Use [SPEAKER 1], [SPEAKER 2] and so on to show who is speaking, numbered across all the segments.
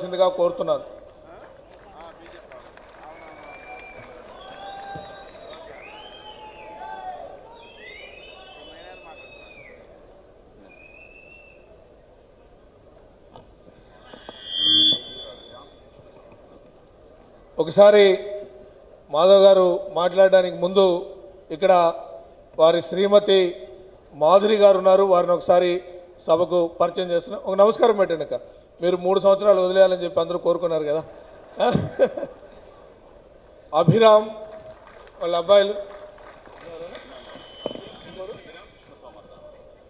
[SPEAKER 1] సిందిగా కోరుతున్నారు. ఒకసారి మాధవ్ గారు మాట్లాడడానికి ముందు ఇక్కడ వారి శ్రీమతి మాధురి గారు ఉన్నారు. వారిని ఒకసారి సభకు పరిచయం చేస్తున్నాం. ఒక నమస్కారం పెట్టండి. మీరు 3 సంవత్సరాలు వదిలేయాలని చెప్పి అందరూ కోరుకున్నారు కదా. అభిరామ్ వాళ్ళ అబ్బాయిలు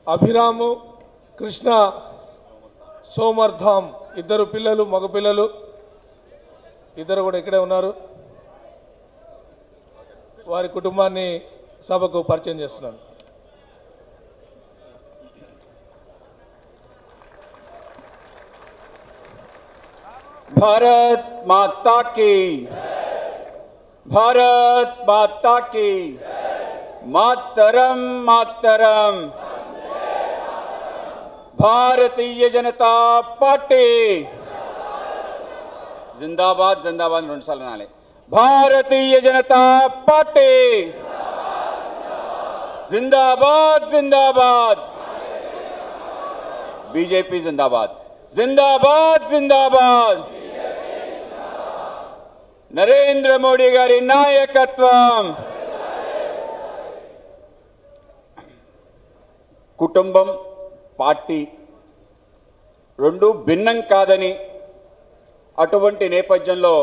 [SPEAKER 1] అభిరాము కృష్ణ సోమర్ధామ్ ఇద్దరు పిల్లలు, మగపిల్లలు ఇద్దరు కూడా ఇక్కడే ఉన్నారు. వారి కుటుంబాన్ని సభకు పరిచయం చేస్తున్నాను.
[SPEAKER 2] भारत माता की, भारत माता की, मातरम मातरम, भारतीय जनता पार्टी जिंदाबाद जिंदाबाद 2 साल नाले, भारतीय जनता पार्टी जिंदाबाद जिंदाबाद, बीजेपी जिंदाबाद जिंदाबाद जिंदाबाद, नरेंद्र मोदी गारी नायकत्వం. కుటుంబం పార్టీ రెండు భిన్నం కాదని, అటువంటి నేపథ్యంలో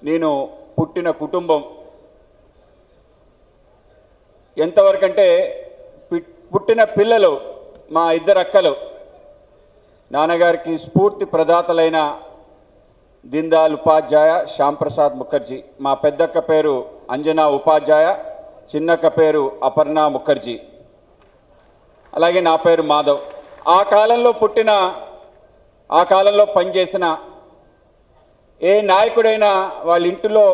[SPEAKER 2] నేను పుట్టిన కుటుంబం ఎంతవరకంటే పుట్టిన పిల్లలు మా ఇద్దరు అక్కలు నాన్నగారికి స్ఫూర్తి ప్రదాతలైన దీన్ దయాళ్ ఉపాధ్యాయ, శ్యామ్ ప్రసాద్ ముఖర్జీ. మా పెద్దక్క పేరు అంజనా ఉపాధ్యాయ, చిన్నక్క పేరు అపర్ణ ముఖర్జీ, అలాగే నా పేరు మాధవ్. ఆ కాలంలో పనిచేసిన ఏ నాయకుడైనా వాళ్ళ ఇంటిలో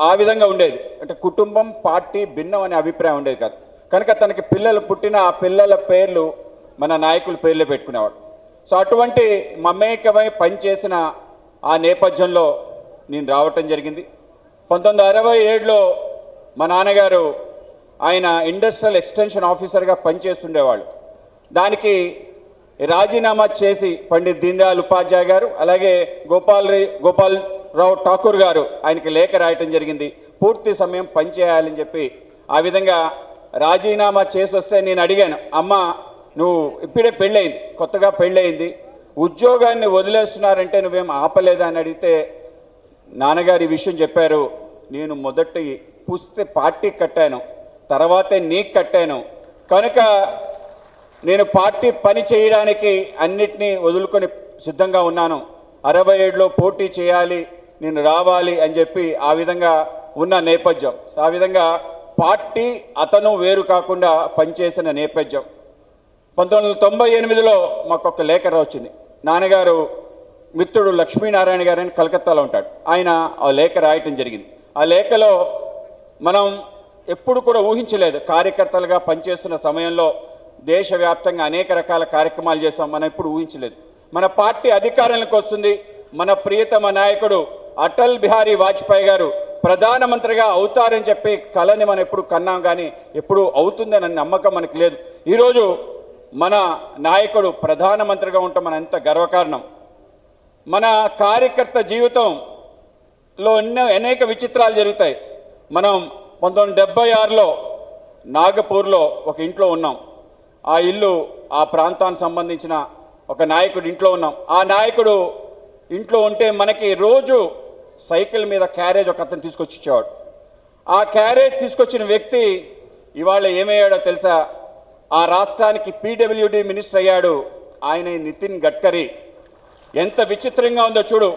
[SPEAKER 2] ఆ విధంగా ఉండేది. అంటే కుటుంబం పార్టీ భిన్నం అనే అభిప్రాయం ఉండేది కాదు. కనుక తనకి పిల్లలు పుట్టిన ఆ పిల్లల పేర్లు మన నాయకుల పేర్లే పెట్టుకునేవాడు. సో అటువంటి మమేకమై పనిచేసిన ఆ నేపథ్యంలో నేను రావటం జరిగింది. 1967లో మా నాన్నగారు ఆయన ఇండస్ట్రియల్ ఎక్స్టెన్షన్ ఆఫీసర్గా పనిచేస్తుండేవాళ్ళు. దానికి రాజీనామా చేసి పండిత్ దీన్ దయాళ్ ఉపాధ్యాయ గారు అలాగే గోపాలరావు ఠాకూర్ గారు ఆయనకి లేఖ రాయటం జరిగింది. పూర్తి సమయం పనిచేయాలని చెప్పి ఆ విధంగా రాజీనామా చేసి వస్తే నేను అడిగాను, అమ్మ నువ్వు ఇప్పుడే పెళ్ళయింది, కొత్తగా పెళ్ళయింది, ఉద్యోగాన్ని వదిలేస్తున్నారంటే నువ్వేం ఆపలేదా అని అడిగితే నాన్నగారు ఈ విషయం చెప్పారు. నేను మొదటి పుస్తే పార్టీ కట్టాను, తర్వాతే నీకు కట్టాను, కనుక నేను పార్టీ పని చేయడానికి అన్నిటినీ వదులుకొని సిద్ధంగా ఉన్నాను. 67లో పోటీ చేయాలి, నేను రావాలి అని చెప్పి ఆ విధంగా ఉన్న నేపథ్యం. ఆ విధంగా పార్టీ అతను వేరు కాకుండా పనిచేసిన నేపథ్యం. 1998లో మాకు ఒక లేఖ వచ్చింది. నాన్నగారు మిత్రుడు లక్ష్మీనారాయణ గారు అని కలకత్తాలో ఉంటాడు, ఆయన ఆ లేఖ రాయటం జరిగింది. ఆ లేఖలో మనం ఎప్పుడు కూడా ఊహించలేదు, కార్యకర్తలుగా పనిచేస్తున్న సమయంలో దేశవ్యాప్తంగా అనేక రకాల కార్యక్రమాలు చేస్తాం, మనం ఎప్పుడు ఊహించలేదు మన పార్టీ అధికారంలోకి వస్తుంది, మన ప్రియతమ నాయకుడు అటల్ బిహారీ వాజ్పేయి గారు ప్రధానమంత్రిగా అవుతారని చెప్పి కలని మనం ఎప్పుడు కన్నాం, కానీ ఎప్పుడు అవుతుందనే నమ్మకం మనకు లేదు. ఈరోజు మన నాయకుడు ప్రధానమంత్రిగా ఉంటాం, మన ఎంత గర్వకారణం. మన కార్యకర్త జీవితంలో అనేక విచిత్రాలు జరుగుతాయి. మనం 1976లో నాగపూర్లో ఒక ఇంట్లో ఉన్నాం. ఆ ఇల్లు ఆ ప్రాంతానికి సంబంధించిన ఒక నాయకుడు ఇంట్లో ఉన్నాం. ఆ నాయకుడు ఇంట్లో ఉంటే మనకి రోజు సైకిల్ మీద క్యారేజ్ ఒక అతను తీసుకొచ్చి ఇచ్చేవాడు. ఆ క్యారేజ్ తీసుకొచ్చిన వ్యక్తి ఇవాళ ఏమయ్యాడో తెలుసా? ఆ రాష్ట్రానికి పీడబ్ల్యూడీ మినిస్టర్ అయ్యాడు. ఆయన నితిన్ గడ్కరీ. ఎంత విచిత్రంగా ఉందో చూడు.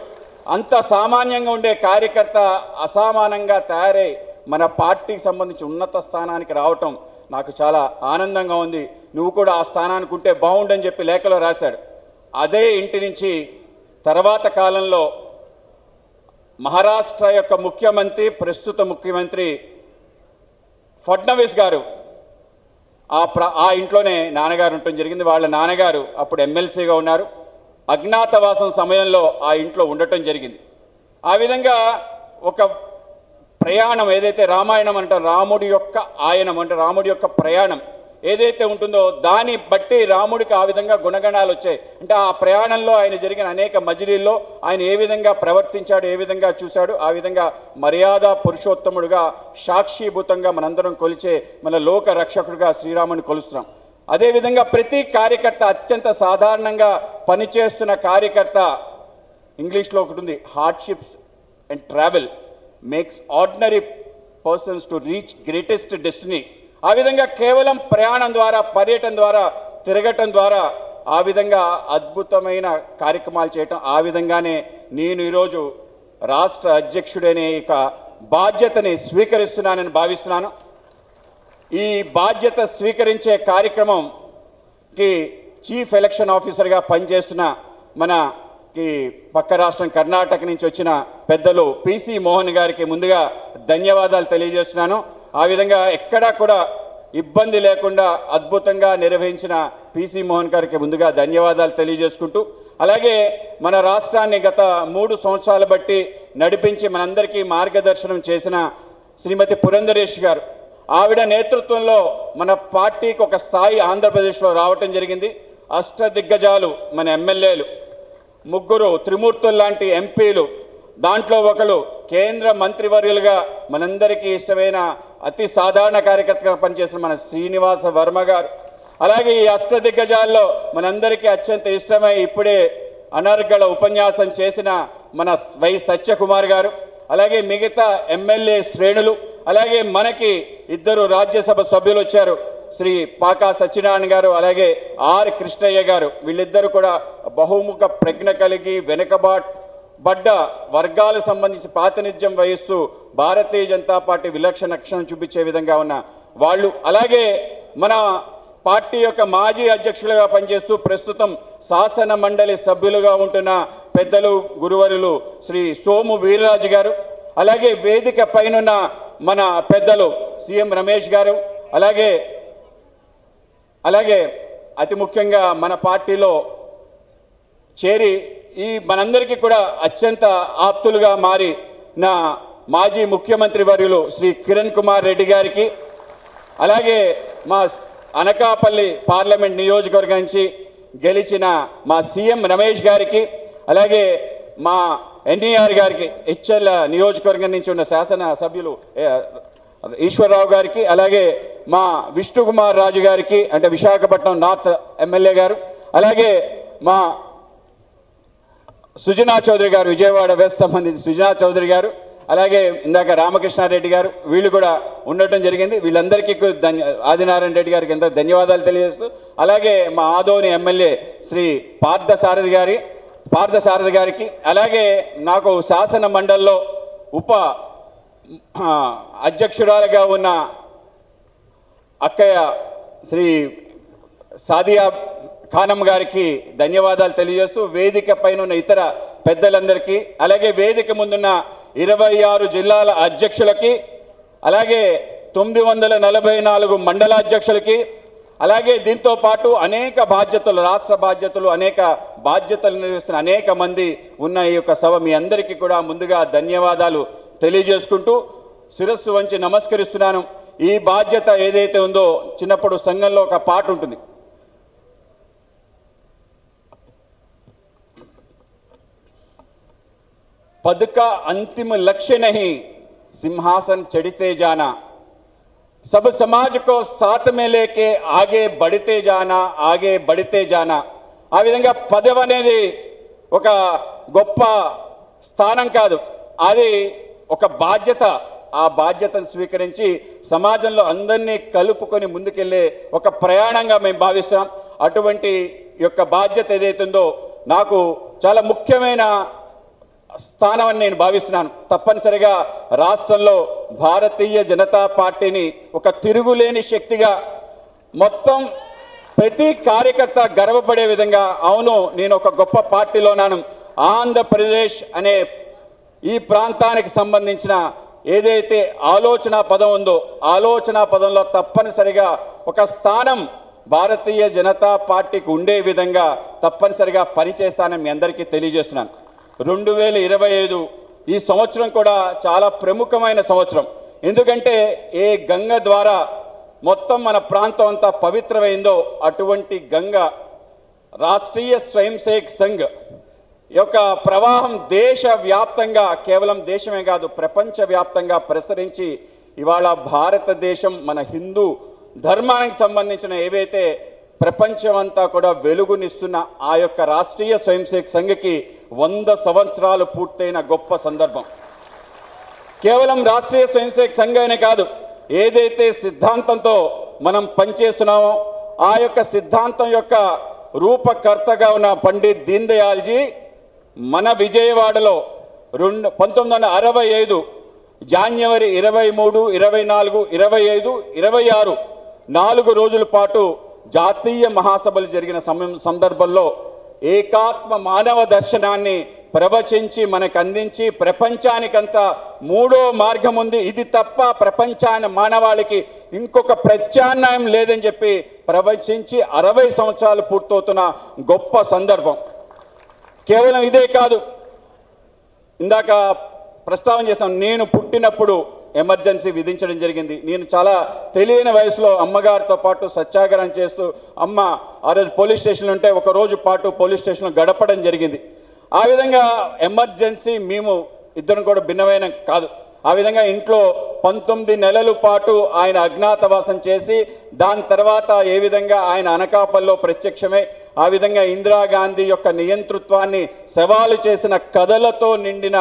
[SPEAKER 2] అంత సామాన్యంగా ఉండే కార్యకర్త అసామానంగా తయారై మన పార్టీకి సంబంధించి ఉన్నత స్థానానికి రావటం నాకు చాలా ఆనందంగా ఉంది. నువ్వు కూడా ఆ స్థానానికి ఉంటే బాగుండని చెప్పి లేఖలో రాశాడు. అదే ఇంటి నుంచి తర్వాత కాలంలో మహారాష్ట్ర యొక్క ముఖ్యమంత్రి, ప్రస్తుత ముఖ్యమంత్రి ఫడ్నవీస్ గారు ఆ ఇంట్లోనే నాన్నగారు ఉండటం జరిగింది. వాళ్ళ నాన్నగారు అప్పుడు ఎమ్మెల్సీగా ఉన్నారు. అజ్ఞాతవాసం సమయంలో ఆ ఇంట్లో ఉండటం జరిగింది. ఆ విధంగా ఒక ప్రయాణం ఏదైతే రామాయణం అంటారు, రాముడి యొక్క ఆయనం అంటే రాముడి యొక్క ప్రయాణం ఏదైతే ఉంటుందో దాన్ని బట్టి రాముడికి ఆ విధంగా గుణగణాలు వచ్చాయి. అంటే ఆ ప్రయాణంలో ఆయన జరిగిన అనేక మజిలీల్లో ఆయన ఏ విధంగా ప్రవర్తించాడు, ఏ విధంగా చూశాడు, ఆ విధంగా మర్యాద పురుషోత్తముడుగా సాక్షిభూతంగా మనందరం కొలిచే మన లోక రక్షకుడిగా శ్రీరాముని కొలుస్తున్నాం. అదేవిధంగా ప్రతి కార్యకర్త అత్యంత సాధారణంగా పనిచేస్తున్న కార్యకర్త, ఇంగ్లీష్లో ఒకటి ఉంది, hardships and travel makes ordinary persons to reach greatest destiny. ఆ విధంగా కేవలం ప్రయాణం ద్వారా, పర్యటన ద్వారా, తిరగటం ద్వారా ఆ విధంగా అద్భుతమైన కార్యక్రమాలు చేయటం, ఆ విధంగానే నేను ఈరోజు రాష్ట్ర అధ్యక్షుడనే ఇక బాధ్యతని స్వీకరిస్తున్నానని భావిస్తున్నాను. ఈ బాధ్యత స్వీకరించే కార్యక్రమంకి చీఫ్ ఎలక్షన్ ఆఫీసర్గా పనిచేస్తున్న మనకి పక్క రాష్ట్రం కర్ణాటక నుంచి వచ్చిన పెద్దలు పిసి మోహన్ గారికి ముందుగా ధన్యవాదాలు తెలియజేస్తున్నాను. ఆ విధంగా ఎక్కడా కూడా ఇబ్బంది లేకుండా అద్భుతంగా నిర్వహించిన పిసి మోహన్ గారికి ముందుగా ధన్యవాదాలు తెలియజేసుకుంటూ, అలాగే మన రాష్ట్రాన్ని గత 3 సంవత్సరాలు బట్టి నడిపించి మనందరికీ మార్గదర్శనం చేసిన శ్రీమతి పురంధరేష్ గారు, ఆవిడ నేతృత్వంలో మన పార్టీకి ఒక స్థాయి ఆంధ్రప్రదేశ్లో రావటం జరిగింది. అష్టదిగ్గజాలు మన ఎమ్మెల్యేలు, 3 త్రిమూర్తులు లాంటి ఎంపీలు, దాంట్లో ఒకరు కేంద్ర మంత్రివర్యులుగా మనందరికీ ఇష్టమైన అతి సాధారణ కార్యకర్తగా పనిచేసిన మన శ్రీనివాస వర్మ గారు, అలాగే ఈ అష్టదిగ్గజాల్లో మనందరికీ అత్యంత ఇష్టమై ఇప్పుడే అనర్గళ ఉపన్యాసం చేసిన మన వై సత్యకుమార్ గారు, అలాగే మిగతా ఎమ్మెల్యే శ్రేణులు, అలాగే మనకి 2 రాజ్యసభ సభ్యులు వచ్చారు, శ్రీ పాకా సత్యనారాయణ గారు, అలాగే ఆర్ కృష్ణయ్య గారు. వీళ్ళిద్దరూ కూడా బహుముఖ ప్రజ్ఞ కలిగి వెనుకబడ్డ వర్గాలకు సంబంధించి ప్రాతినిధ్యం వహిస్తూ భారతీయ జనతా పార్టీ విలక్షణ లక్షణం చూపించే విధంగా ఉన్న వాళ్ళు, అలాగే మన పార్టీ యొక్క మాజీ అధ్యక్షులుగా పనిచేస్తూ ప్రస్తుతం శాసన మండలి సభ్యులుగా ఉంటున్న పెద్దలు గురువరులు శ్రీ సోము వీర్రాజు గారు, అలాగే వేదిక పైనున్న మన పెద్దలు సీఎం రమేష్ గారు, అలాగే అతి ముఖ్యంగా మన పార్టీలో చేరి ఈ మనందరికీ కూడా అత్యంత ఆప్తులుగా మారి నా మాజీ ముఖ్యమంత్రి వర్యులు శ్రీ కిరణ్ కుమార్ రెడ్డి గారికి, అలాగే మా అనకాపల్లి పార్లమెంట్ నియోజకవర్గం నుంచి గెలిచిన మా సీఎం రమేష్ గారికి, అలాగే మా ఎన్ఈఆర్ గారికి, హెచ్ఎల్ నియోజకవర్గం నుంచి ఉన్న శాసన సభ్యులు ఈశ్వరరావు గారికి, అలాగే మా విష్ణుకుమార్ రాజు గారికి అంటే విశాఖపట్నం నార్త్ ఎమ్మెల్యే గారు, అలాగే మా సుజనా చౌదరి గారు విజయవాడ వెస్ట్ సంబంధించి సుజనా చౌదరి గారు, అలాగే ఇందాక రామకృష్ణారెడ్డి గారు, వీళ్ళు కూడా ఉండటం జరిగింది. వీళ్ళందరికీ ఆదినారాయణ రెడ్డి గారికి ఎంత ధన్యవాదాలు తెలియజేస్తూ, అలాగే మా ఆదోని ఎమ్మెల్యే శ్రీ పార్థసారథి గారికి, అలాగే నాకు శాసన మండలిలో ఉప అధ్యక్షురాలుగా ఉన్న అక్కయ్య శ్రీ సాదియా ఖానం గారికి ధన్యవాదాలు తెలియజేస్తూ, వేదిక పైన ఉన్న ఇతర పెద్దలందరికీ, అలాగే వేదిక ముందున్న 26 జిల్లాల అధ్యక్షులకి, అలాగే 944 మండలాధ్యక్షులకి, అలాగే దీంతో పాటు అనేక బాధ్యతలు, రాష్ట్ర బాధ్యతలు, అనేక బాధ్యతలు నిర్వహిస్తున్న అనేక మంది ఉన్న ఈ యొక్క సభ మీ అందరికీ కూడా ముందుగా ధన్యవాదాలు తెలియజేసుకుంటూ శిరస్సు వంచి నమస్కరిస్తున్నాను. ఈ బాధ్యత ఏదైతే ఉందో, చిన్నప్పుడు సంఘంలో ఒక పాట ఉంటుంది, पद का अंतिम लक्ष्य नहीं सिंहासन चढ़ते जाना, सब समाज को साथ में लेके आगे बढ़ते जाना. ఆ విధంగా పదవి అనేది ఒక గొప్ప స్థానం కాదు, అది ఒక బాధ్యత. ఆ బాధ్యతను స్వీకరించి సమాజంలో అందరినీ కలుపుకొని ముందుకెళ్లే ఒక ప్రయాణంగా మేము భావిస్తాం. అటువంటి యొక్క బాధ్యత ఏదైతే ఉందో నాకు చాలా ముఖ్యమైన స్థానం అని నేను భావిస్తున్నాను. తప్పనిసరిగా రాష్ట్రంలో భారతీయ జనతా పార్టీని ఒక తిరుగులేని శక్తిగా మొత్తం ప్రతి కార్యకర్త గర్వపడే విధంగా, అవును నేను ఒక గొప్ప పార్టీలోనాను, ఆంధ్రప్రదేశ్ అనే ఈ ప్రాంతానికి సంబంధించిన ఏదైతే ఆలోచన పదం ఉందో ఆలోచన పదంలో తప్పనిసరిగా ఒక స్థానం భారతీయ జనతా పార్టీకి ఉండే విధంగా తప్పనిసరిగా పనిచేస్తానని మీ అందరికీ తెలియజేస్తున్నాను. 2025 ఈ సంవత్సరం కూడా చాలా ప్రముఖమైన సంవత్సరం. ఎందుకంటే ఏ గంగ ద్వారా మొత్తం మన ప్రాంతం అంతా పవిత్రమైందో అటువంటి గంగ రాష్ట్రీయ స్వయం సేవక్ సంఘ్ యొక్క ప్రవాహం దేశవ్యాప్తంగా, కేవలం దేశమే కాదు ప్రపంచవ్యాప్తంగా ప్రసరించి ఇవాళ భారతదేశం మన హిందూ ధర్మానికి సంబంధించిన ఏవైతే ప్రపంచమంతా కూడా వెలుగునిస్తున్న ఆ యొక్క రాష్ట్రీయ స్వయం సేవక్ సంఘ్కి 100 సంవత్సరాలు పూర్తయిన గొప్ప సందర్భం. కేవలం రాష్ట్రీయ స్వయం సేవక్ సంఘ్ అనే కాదు, ఏదైతే సిద్ధాంతంతో మనం పనిచేస్తున్నామో ఆ యొక్క సిద్ధాంతం యొక్క రూపకర్తగా ఉన్న పండిత్ దీన్ దయాల్జీ మన విజయవాడలో 1965 జనవరి 23, 24, 25, 26 4 రోజుల పాటు జాతీయ మహాసభలు జరిగిన సందర్భంలో ఏకాత్మ మానవ దర్శనాన్ని ప్రవచించి మనకు అందించి ప్రపంచానికంతా 3వ మార్గం ఉంది, ఇది తప్ప ప్రపంచాన్ని మానవాళికి ఇంకొక ప్రత్యామ్నాయం లేదని చెప్పి ప్రవచించి 60 సంవత్సరాలు పూర్తవుతున్న గొప్ప సందర్భం. కేవలం ఇదే కాదు, ఇందాక ప్రస్తావన చేశాను, నేను పుట్టినప్పుడు ఎమర్జెన్సీ విధించడం జరిగింది. నేను చాలా తెలియని వయసులో అమ్మగారితో పాటు సత్యాగ్రహం చేస్తూ అమ్మ ఆ రోజు పోలీస్ స్టేషన్లో ఉంటే ఒక రోజు పాటు పోలీస్ స్టేషన్లో గడపడం జరిగింది. ఆ విధంగా ఎమర్జెన్సీ మేము ఇద్దరం కూడా భిన్నమైన కాదు. ఆ విధంగా ఇంట్లో 19 నెలల పాటు ఆయన అజ్ఞాతవాసం చేసి దాని తర్వాత ఏ విధంగా ఆయన అనకాపల్లో ప్రత్యక్షమై ఆ విధంగా ఇందిరాగాంధీ యొక్క నియంతృత్వాన్ని సవాలు చేసిన కథలతో నిండిన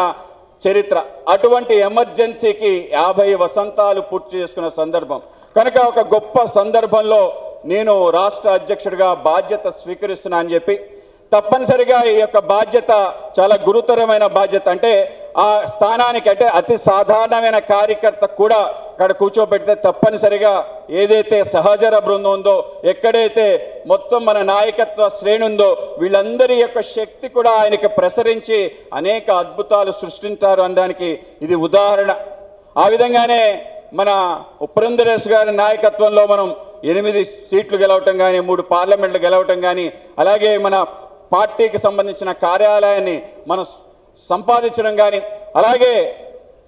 [SPEAKER 2] చరిత్ర. అటువంటి ఎమర్జెన్సీకి 50 వసంతాలు పూర్తి చేసుకున్న సందర్భం కనుక ఒక గొప్ప సందర్భంలో నేను రాష్ట్ర అధ్యక్షుడిగా బాధ్యత స్వీకరిస్తున్నా అని చెప్పి తప్పనిసరిగా ఈ యొక్క బాధ్యత చాలా గురుతరమైన బాధ్యత. అంటే ఆ స్థానానికి అంటే అతి సాధారణమైన కార్యకర్త కూడా అక్కడ కూర్చోబెడితే తప్పనిసరిగా ఏదైతే సహచర బృందం ఉందో, ఎక్కడైతే మొత్తం మన నాయకత్వ శ్రేణి ఉందో వీళ్ళందరి యొక్క శక్తి కూడా ఆయనకి ప్రసరించి అనేక అద్భుతాలు సృష్టించారు అనడానికి ఇది ఉదాహరణ. ఆ విధంగానే మన పురంధరేశ్ గారి నాయకత్వంలో మనం 8 సీట్లు గెలవటం కానీ 3 పార్లమెంట్లు గెలవటం కానీ అలాగే మన పార్టీకి సంబంధించిన కార్యాలయాన్ని మనం సంపాదించడం కానీ అలాగే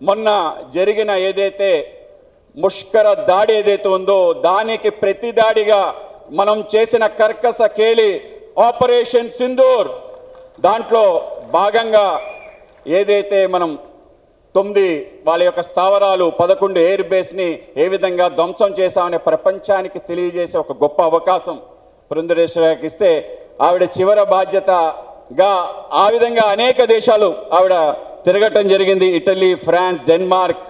[SPEAKER 2] మొన్న జరిగిన ఏదైతే ముష్కర దాడి ఏదైతే ఉందో దానికి ప్రతి దాడిగా మనం చేసిన కర్కస కేలి ఆపరేషన్ సింధూర్ దాంట్లో భాగంగా ఏదైతే మనం 9 వాళ్ళ యొక్క స్థావరాలు 11 ఎయిర్ బేస్ని ఏ విధంగా ధ్వంసం చేశామనే ప్రపంచానికి తెలియజేసే ఒక గొప్ప అవకాశం పురంధరేశ్వరికి ఇస్తే ఆవిడ చివరి బాధ్యతగా ఆ విధంగా అనేక దేశాలు ఆవిడ తిరగటం జరిగింది. Italy, France, Denmark,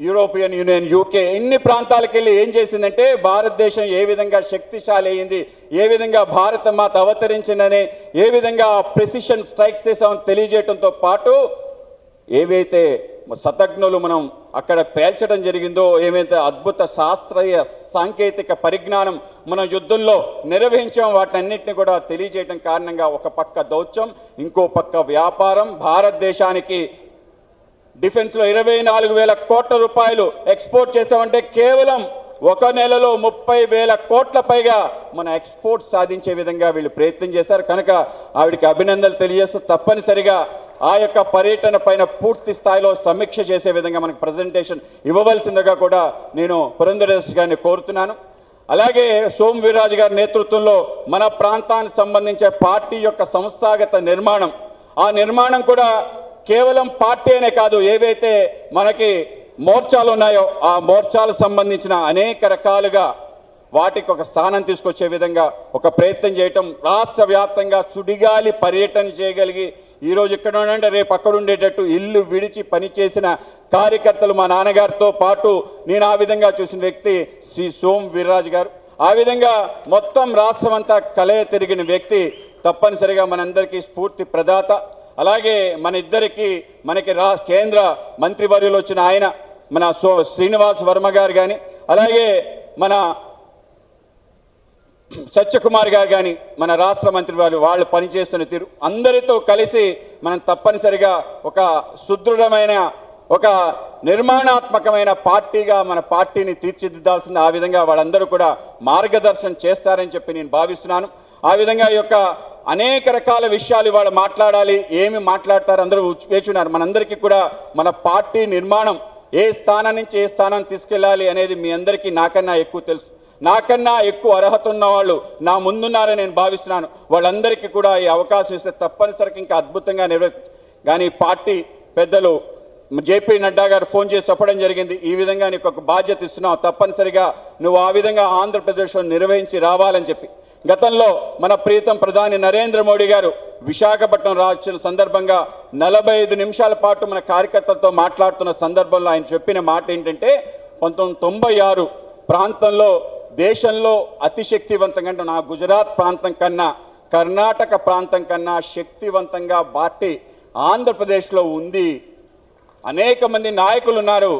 [SPEAKER 2] European Union, UK ఇన్ని ప్రాంతాలకు వెళ్ళి ఏం చేసిందంటే భారతదేశం ఏ విధంగా శక్తిశాలి అయింది, ఏ విధంగా భారత మాత అవతరించిందని, ఏ విధంగా ప్రెసిషన్ స్ట్రైక్స్ చేసామని తెలియజేయడంతో పాటు ఏవైతే శతజ్ఞులు మనం అక్కడ పేల్చడం జరిగిందో, ఏమైతే అద్భుత శాస్త్రీయ సాంకేతిక పరిజ్ఞానం మనం యుద్ధంలో నిర్వహించాం వాటన్నిటిని కూడా తెలియజేయడం కారణంగా ఒక పక్క దౌత్యం, ఇంకో పక్క వ్యాపారం. భారతదేశానికి డిఫెన్స్లో 24,000 కోట్ల రూపాయలు ఎక్స్పోర్ట్ చేసామంటే కేవలం ఒక నెలలో 30,000 కోట్ల పైగా మన ఎక్స్పోర్ట్ సాధించే విధంగా వీళ్ళు ప్రయత్నం చేశారు. కనుక ఆవిడికి అభినందనలు తెలియజేస్తూ తప్పనిసరిగా ఆ యొక్క పర్యటన పైన పూర్తి స్థాయిలో సమీక్ష చేసే విధంగా మనకు ప్రజెంటేషన్ ఇవ్వవలసిందిగా కూడా నేను పురంధరేశ్ గారిని కోరుతున్నాను. అలాగే సోమ్ వీర్రాజు గారి నేతృత్వంలో మన ప్రాంతానికి సంబంధించిన పార్టీ యొక్క సంస్థాగత నిర్మాణం, ఆ నిర్మాణం కూడా కేవలం పార్టీ అనే కాదు, ఏవైతే మనకి మోర్చాలు ఉన్నాయో ఆ మోర్చాలకు సంబంధించిన అనేక రకాలుగా వాటికి ఒక స్థానం తీసుకొచ్చే విధంగా ఒక ప్రయత్నం చేయటం, రాష్ట్ర వ్యాప్తంగా సుడిగాలి పర్యటన చేయగలిగి ఈరోజు ఇక్కడ ఉండే రేపు అక్కడ ఉండేటట్టు ఇల్లు విడిచి పనిచేసిన కార్యకర్తలు మా నాన్నగారితో పాటు నేను ఆ విధంగా చూసిన వ్యక్తి శ్రీ సోమ్ వీర్రాజు గారు. ఆ విధంగా మొత్తం రాష్ట్రం అంతా కలయ తిరిగిన వ్యక్తి తప్పనిసరిగా మనందరికీ స్ఫూర్తి ప్రదాత. అలాగే మన ఇద్దరికి మనకి కేంద్ర మంత్రివర్యులు వచ్చిన ఆయన మన శ్రీనివాస్ వర్మ గారు కానీ అలాగే మన సత్యకుమార్ గారు కానీ మన రాష్ట్ర మంత్రి వాళ్ళు పనిచేస్తున్న తీరు అందరితో కలిసి మనం తప్పనిసరిగా ఒక సుదృఢమైన ఒక నిర్మాణాత్మకమైన పార్టీగా మన పార్టీని తీర్చిదిద్దాల్సింది. ఆ విధంగా వాళ్ళందరూ కూడా మార్గదర్శనం చేస్తారని చెప్పి నేను భావిస్తున్నాను. ఆ విధంగా ఈ యొక్క అనేక రకాల విషయాలు ఇవాళ మాట్లాడాలి. ఏమి మాట్లాడతారు అందరూ వేచున్నారు. మనందరికీ కూడా మన పార్టీ నిర్మాణం ఏ స్థానం నుంచి ఏ స్థానం తీసుకెళ్ళాలి అనేది మీ అందరికీ నాకన్నా ఎక్కువ తెలుసు. నాకన్నా ఎక్కువ అర్హత ఉన్న వాళ్ళు నా ముందున్నారని నేను భావిస్తున్నాను. వాళ్ళందరికీ కూడా ఈ అవకాశం ఇస్తే తప్పనిసరిగా ఇంకా అద్భుతంగా కానీ పార్టీ పెద్దలు జేపీ నడ్డా గారు ఫోన్ చేసి చెప్పడం జరిగింది, ఈ విధంగా నీకు ఒక బాధ్యత ఇస్తున్నావు, తప్పనిసరిగా నువ్వు ఆ విధంగా ఆంధ్రప్రదేశ్లో నిర్వహించి రావాలని చెప్పి. గతంలో మన ప్రీతం ప్రధాని నరేంద్ర మోడీ గారు విశాఖపట్నం రాసిన సందర్భంగా 45 నిమిషాల పాటు మన కార్యకర్తలతో మాట్లాడుతున్న సందర్భంలో ఆయన చెప్పిన మాట ఏంటంటే 1996 ప్రాంతంలో దేశంలో అతి శక్తివంతంగా, అంటే నా గుజరాత్ ప్రాంతం కన్నా కర్ణాటక ప్రాంతం కన్నా శక్తివంతంగా పార్టీ ఆంధ్రప్రదేశ్లో ఉంది. అనేక మంది నాయకులు ఉన్నారు,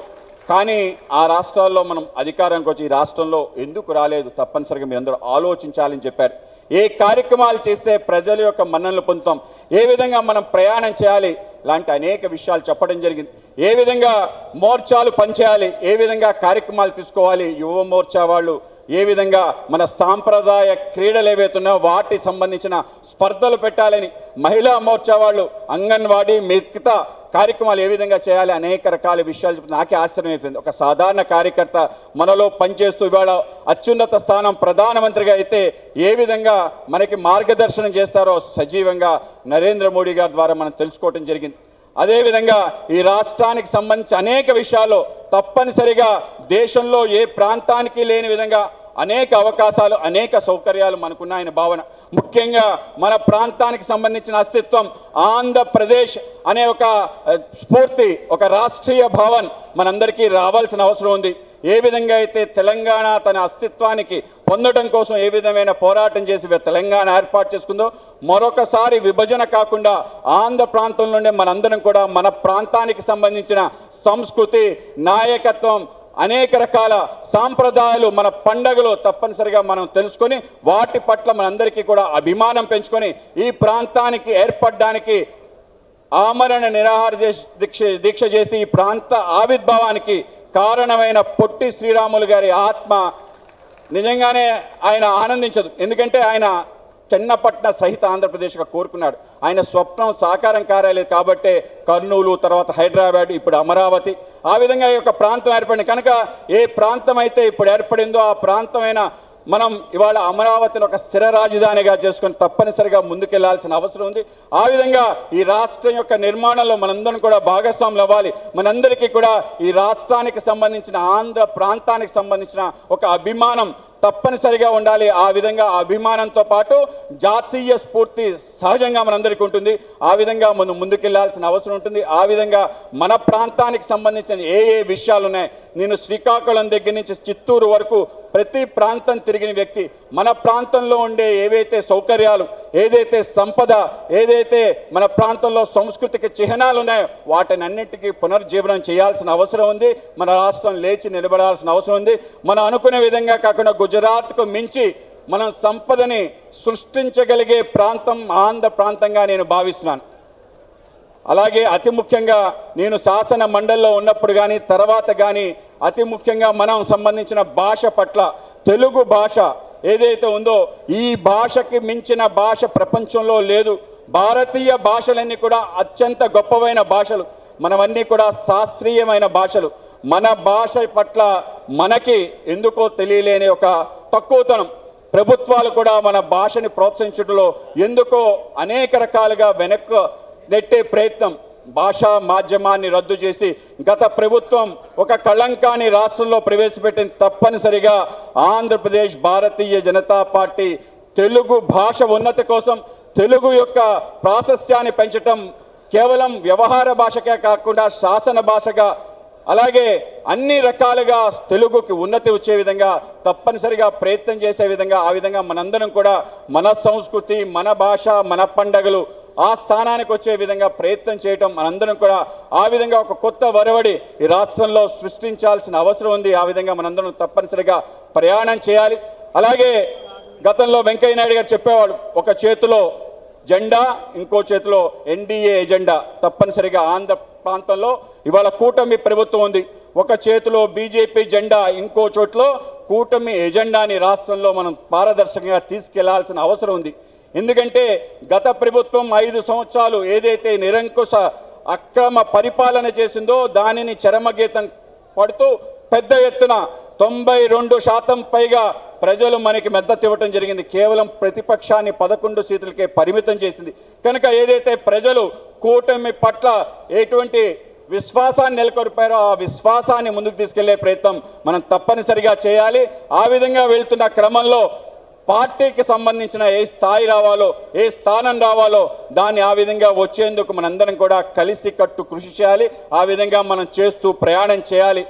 [SPEAKER 2] కానీ ఆ రాష్ట్రాల్లో మనం అధికారానికి వచ్చి ఈ రాష్ట్రంలో ఎందుకు రాలేదు, తప్పనిసరిగా మీరు అందరూ ఆలోచించాలని చెప్పారు. ఏ కార్యక్రమాలు చేస్తే ప్రజల యొక్క మన్ననలు పొందుతాం, ఏ విధంగా మనం ప్రయాణం చేయాలి, ఇలాంటి అనేక విషయాలు చెప్పడం జరిగింది. ఏ విధంగా మోర్చాలు పనిచేయాలి, ఏ విధంగా కార్యక్రమాలు తీసుకోవాలి, యువ మోర్చా వాళ్ళు ఏ విధంగా మన సాంప్రదాయ క్రీడలు ఏవైతున్నాయో వాటికి సంబంధించిన స్పర్ధలు పెట్టాలని, మహిళా మోర్చా వాళ్ళు అంగన్వాడీ మిగతా కార్యక్రమాలు ఏ విధంగా చేయాలి, అనేక రకాల విషయాలు చెప్పి నాకే ఆశ్చర్యం అయిపోయింది. ఒక సాధారణ కార్యకర్త మనలో పనిచేస్తూ ఇవాళ అత్యున్నత స్థానం ప్రధానమంత్రిగా అయితే ఏ విధంగా మనకి మార్గదర్శనం చేస్తారో సజీవంగా నరేంద్ర మోడీ గారి ద్వారా మనం తెలుసుకోవడం జరిగింది. అదేవిధంగా ఈ రాష్ట్రానికి సంబంధించి అనేక విషయాల్లో తప్పనిసరిగా దేశంలో ఏ ప్రాంతానికి లేని విధంగా అనేక అవకాశాలు, అనేక సౌకర్యాలు మనకున్నాయని భావన. ముఖ్యంగా మన ప్రాంతానికి సంబంధించిన అస్తిత్వం ఆంధ్రప్రదేశ్ అనే ఒక స్ఫూర్తి, ఒక రాష్ట్రీయ భావన మనందరికీ రావాల్సిన అవసరం ఉంది. ఏ విధంగా అయితే తెలంగాణ తన అస్తిత్వానికి పొందడం కోసం ఏ విధమైన పోరాటం చేసి తెలంగాణ ఏర్పాటు చేసుకుందో, మరొకసారి విభజన కాకుండా ఆంధ్ర ప్రాంతంలోనే మనందరం కూడా మన ప్రాంతానికి సంబంధించిన సంస్కృతి, నాయకత్వం, అనేక రకాల సాంప్రదాయాలు, మన పండగలు తప్పనిసరిగా మనం తెలుసుకొని వాటి పట్ల మనందరికీ కూడా అభిమానం పెంచుకొని ఈ ప్రాంతానికి ఏర్పడడానికి ఆమరణ నిరాహార దీక్ష చేసి ఈ ప్రాంత ఆవిర్భావానికి కారణమైన పొట్టి శ్రీరాములు గారి ఆత్మ నిజంగానే ఆయన ఆనందించదు. ఎందుకంటే ఆయన చెన్నపట్న సహిత ఆంధ్రప్రదేశ్గా కోరుకున్నాడు. ఆయన స్వప్నం సాకారం కారాలేదు కాబట్టే కర్నూలు, తర్వాత హైదరాబాద్, ఇప్పుడు అమరావతి, ఆ విధంగా ఈ యొక్క ప్రాంతం ఏర్పడింది. కనుక ఏ ప్రాంతం అయితే ఇప్పుడు ఏర్పడిందో ఆ ప్రాంతమైన మనం ఇవాళ అమరావతిని ఒక స్థిర రాజధానిగా చేసుకొని తప్పనిసరిగా ముందుకెళ్లాల్సిన అవసరం ఉంది. ఆ విధంగా ఈ రాష్ట్రం యొక్క నిర్మాణంలో మనందరం కూడా భాగస్వాములు అవ్వాలి. మనందరికీ కూడా ఈ రాష్ట్రానికి సంబంధించిన, ఆంధ్ర ప్రాంతానికి సంబంధించిన ఒక అభిమానం తప్పనిసరిగా ఉండాలి. ఆ విధంగా అభిమానంతో పాటు జాతీయ స్ఫూర్తి సహజంగా మనందరికీ ఉంటుంది. ఆ విధంగా మనం ముందుకెళ్లాల్సిన అవసరం ఉంటుంది. ఆ విధంగా మన ప్రాంతానికి సంబంధించిన ఏ ఏ విషయాలు ఉన్నాయి, నేను శ్రీకాకుళం దగ్గర నుంచి చిత్తూరు వరకు ప్రతి ప్రాంతం తిరిగిన వ్యక్తి. మన ప్రాంతంలో ఉండే ఏవైతే సౌకర్యాలు, ఏదైతే సంపద, ఏదైతే మన ప్రాంతంలో సాంస్కృతిక చిహ్నాలు ఉన్నాయో వాటిని అన్నిటికీ పునర్జీవనం చేయాల్సిన అవసరం ఉంది. మన రాష్ట్రం లేచి నిలబడాల్సిన అవసరం ఉంది. మనం అనుకునే విధంగా కాకుండా గుజరాత్కు మించి మనం సంపదని సృష్టించగలిగే ప్రాంతం ఆంధ్ర ప్రాంతంగా నేను భావిస్తున్నాను. అలాగే అతి ముఖ్యంగా నేను శాసన మండలిలో ఉన్నప్పుడు కానీ తర్వాత కానీ అతి ముఖ్యంగా మనం సంబంధించిన భాష పట్ల, తెలుగు భాష ఏదైతే ఉందో ఈ భాషకి మించిన భాష ప్రపంచంలో లేదు. భారతీయ భాషలన్నీ కూడా అత్యంత గొప్పవైన భాషలు, మనవన్నీ కూడా శాస్త్రీయమైన భాషలు. మన భాష పట్ల మనకి ఎందుకో తెలియలేని ఒక తక్కువతనం, ప్రభుత్వాలు కూడా మన భాషని ప్రోత్సహించడంలో ఎందుకో అనేక రకాలుగా వెనక్కు నెట్టే ప్రయత్నం, భాషా మాధ్యమాన్ని రద్దు చేసి గత ప్రభుత్వం ఒక కళంకాన్ని రాష్ట్రంలో ప్రవేశపెట్టింది. తప్పనిసరిగా ఆంధ్రప్రదేశ్ భారతీయ జనతా పార్టీ తెలుగు భాష ఉన్నతి కోసం, తెలుగు యొక్క ప్రాశస్యాన్ని పెంచటం కేవలం వ్యవహార భాషకే కాకుండా శాసన భాషగా, అలాగే అన్ని రకాలుగా తెలుగుకి ఉన్నతి వచ్చే విధంగా తప్పనిసరిగా ప్రయత్నం చేసే విధంగా, ఆ విధంగా మనందరం కూడా మన సంస్కృతి, మన భాష, మన పండగలు ఆ స్థానానికి వచ్చే విధంగా ప్రయత్నం చేయటం మనందరం కూడా ఆ విధంగా ఒక కొత్త వరవడి ఈ రాష్ట్రంలో సృష్టించాల్సిన అవసరం ఉంది. ఆ విధంగా మనందరం తప్పనిసరిగా ప్రయాణం చేయాలి. అలాగే గతంలో వెంకయ్య నాయుడు గారు చెప్పేవాడు, ఒక చేతిలో జెండా, ఇంకో చేతిలో ఎన్డీఏ ఎజెండా. తప్పనిసరిగా ఆంధ్ర ప్రాంతంలో ఇవాళ కూటమి ప్రభుత్వం ఉంది. ఒక చేతిలో బీజేపీ జెండా, ఇంకో చోట్లో కూటమి ఎజెండాని రాష్ట్రంలో మనం పారదర్శకంగా తీసుకెళ్లాల్సిన అవసరం ఉంది. ఎందుకంటే గత ప్రభుత్వం 5 సంవత్సరాలు ఏదైతే నిరంకుశ అక్రమ పరిపాలన చేసిందో దానిని చరమగీతం పడుతూ పెద్ద ఎత్తున 92% పైగా ప్రజలు మనకి మద్దతు ఇవ్వటం జరిగింది. కేవలం ప్రతిపక్షాన్ని 11 సీట్లకే పరిమితం చేసింది. కనుక ఏదైతే ప్రజలు కూటమి పట్ల ఎటువంటి విశ్వాసాన్ని నెలకొల్పారో ఆ విశ్వాసాన్ని ముందుకు తీసుకెళ్లే ప్రయత్నం మనం తప్పనిసరిగా చేయాలి. ఆ విధంగా వెళ్తున్న క్రమంలో పార్టీకి సంబంధించిన ఏ స్థాయి రావాలో, ఏ స్థానం రావాలో దాన్ని ఆ విధంగా వచ్చేందుకు మనందరం కూడా కలిసి కట్టు కృషి చేయాలి. ఆ విధంగా మనం చేస్తూ ప్రయాణం చేయాలి.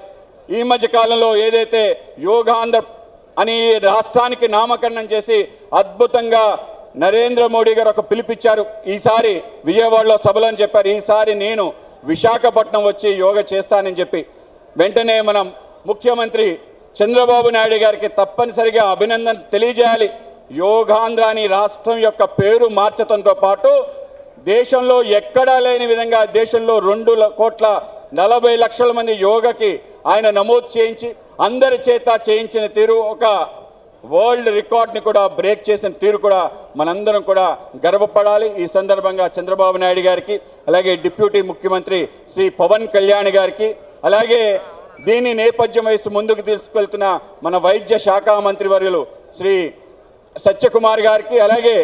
[SPEAKER 2] ఈ మధ్య కాలంలో ఏదైతే యోగాంధ్ర అని రాష్ట్రానికి నామకరణం చేసి అద్భుతంగా నరేంద్ర మోడీ గారు ఒక పిలిపిచ్చారు. ఈసారి విజయవాడలో సభలో అని చెప్పారు, ఈసారి నేను విశాఖపట్నం వచ్చి యోగా చేస్తానని చెప్పి వెంటనే మనం ముఖ్యమంత్రి చంద్రబాబు నాయుడు గారికి తప్పనిసరిగా అభినందన తెలియజేయాలి. యోగాంధ్ర అని రాష్ట్రం యొక్క పేరు మార్చడంతో పాటు దేశంలో ఎక్కడా లేని విధంగా దేశంలో 2,40,00,000 మంది యోగకి ఆయన నమోదు చేయించి అందరి చేత చేయించిన తీరు, ఒక వరల్డ్ రికార్డ్ని కూడా బ్రేక్ చేసిన తీరు కూడా మనందరం కూడా గర్వపడాలి. ఈ సందర్భంగా చంద్రబాబు నాయుడు గారికి, అలాగే డిప్యూటీ ముఖ్యమంత్రి శ్రీ పవన్ కళ్యాణ్ గారికి, అలాగే దీన్ని నేపథ్యం వహిస్తూ ముందుకు తీసుకెళ్తున్న మన వైద్య శాఖ మంత్రి వర్యులు శ్రీ సత్యకుమార్ గారికి, అలాగే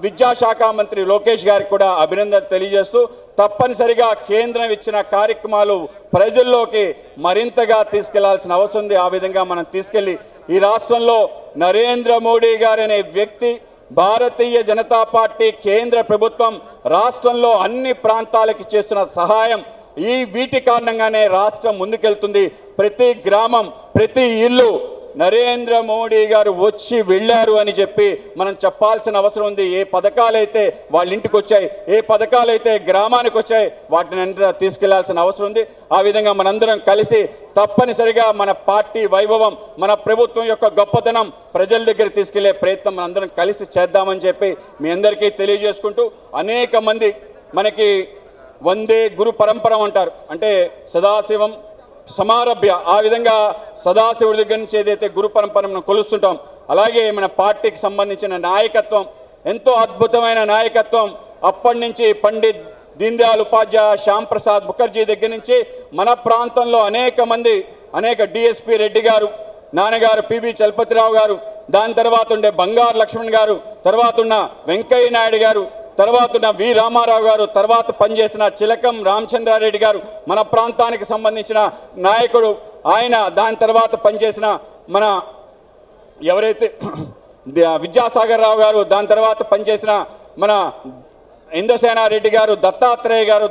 [SPEAKER 2] విద్యాశాఖ మంత్రి లోకేష్ గారికి కూడా అభినందనలు తెలియజేస్తూ తప్పనిసరిగా కేంద్రం ఇచ్చిన కార్యక్రమాలు ప్రజల్లోకి మరింతగా తీసుకెళ్లాల్సిన అవసరం ఉంది. ఆ విధంగా మనం తీసుకెళ్లి ఈ రాష్ట్రంలో నరేంద్ర మోడీ గారు అనే వ్యక్తి, భారతీయ జనతా పార్టీ కేంద్ర ప్రభుత్వం రాష్ట్రంలో అన్ని ప్రాంతాలకి చేస్తున్న సహాయం, వీటి కారణంగానే రాష్ట్రం ముందుకెళ్తుంది. ప్రతి గ్రామం, ప్రతి ఇల్లు నరేంద్ర మోడీ గారు వచ్చి వెళ్ళారు అని చెప్పి మనం చెప్పాల్సిన అవసరం ఉంది. ఏ పథకాలైతే వాళ్ళ ఇంటికి వచ్చాయి, ఏ పథకాలైతే గ్రామానికి వచ్చాయి, వాటిని అంతా తీసుకెళ్లాల్సిన అవసరం ఉంది. ఆ విధంగా మనందరం కలిసి తప్పనిసరిగా మన పార్టీ వైభవం, మన ప్రభుత్వం యొక్క గొప్పతనం ప్రజల దగ్గర తీసుకెళ్లే ప్రయత్నం మనందరం కలిసి చేద్దామని చెప్పి మీ అందరికీ తెలియజేసుకుంటూ, అనేక మంది మనకి వందే గురు పరంపర అంటారు, అంటే సదాశివం సమారభ్య, ఆ విధంగా సదాశివుడి దగ్గర నుంచి ఏదైతే గురు పరంపరను కొలుస్తుంటాం, అలాగే మన పార్టీకి సంబంధించిన నాయకత్వం ఎంతో అద్భుతమైన నాయకత్వం. అప్పటి నుంచి పండిత్ దీన్ దయాళ్ ఉపాధ్యాయ, శ్యామ్ ప్రసాద్ ముఖర్జీ దగ్గర నుంచి మన ప్రాంతంలో అనేక మంది, అనేక డిఎస్పి రెడ్డి గారు, నాన్నగారు పిబి చలపతిరావు గారు, దాని తర్వాత ఉండే బంగారు లక్ష్మణ్ గారు, తర్వాత ఉన్న వెంకయ్య నాయుడు గారు, తర్వాత ఉన్న వి రామారావు గారు, తర్వాత పనిచేసిన చిలకం రామచంద్రారెడ్డి గారు, మన ప్రాంతానికి సంబంధించిన నాయకుడు ఆయన, దాని తర్వాత పనిచేసిన మన ఎవరైతే విద్యాసాగర్ రావు గారు, దాని తర్వాత పనిచేసిన మన ఇంద్రసేనారెడ్డి గారు, దత్తాత్రేయ గారు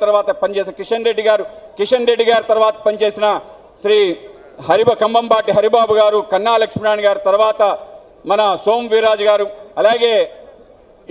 [SPEAKER 2] తర్వాత పనిచేసిన కిషన్ రెడ్డి గారు తర్వాత పనిచేసిన శ్రీ కంబంబాటి హరిబాబు గారు, కన్నా లక్ష్మీనారాయణ గారు, తర్వాత మన సోమ్ వీరాజు గారు, అలాగే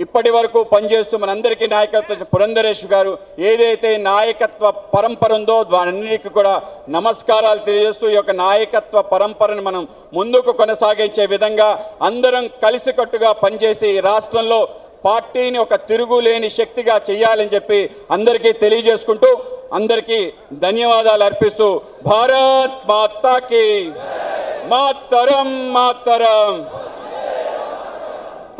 [SPEAKER 2] ఇప్పటి వరకు పనిచేస్తూ మనందరికీ నాయకత్వం పురంధరేష్ గారు, ఏదైతే నాయకత్వ పరంపర ఉందో దానికి కూడా నమస్కారాలు తెలియజేస్తూ ఈ యొక్క నాయకత్వ పరంపరను మనం ముందుకు కొనసాగించే విధంగా అందరం కలిసికట్టుగా పనిచేసి రాష్ట్రంలో పార్టీని ఒక తిరుగులేని శక్తిగా చేయాలని చెప్పి అందరికీ తెలియజేసుకుంటూ అందరికీ ధన్యవాదాలు అర్పిస్తూ భారత్ మాతాకి మాతరం.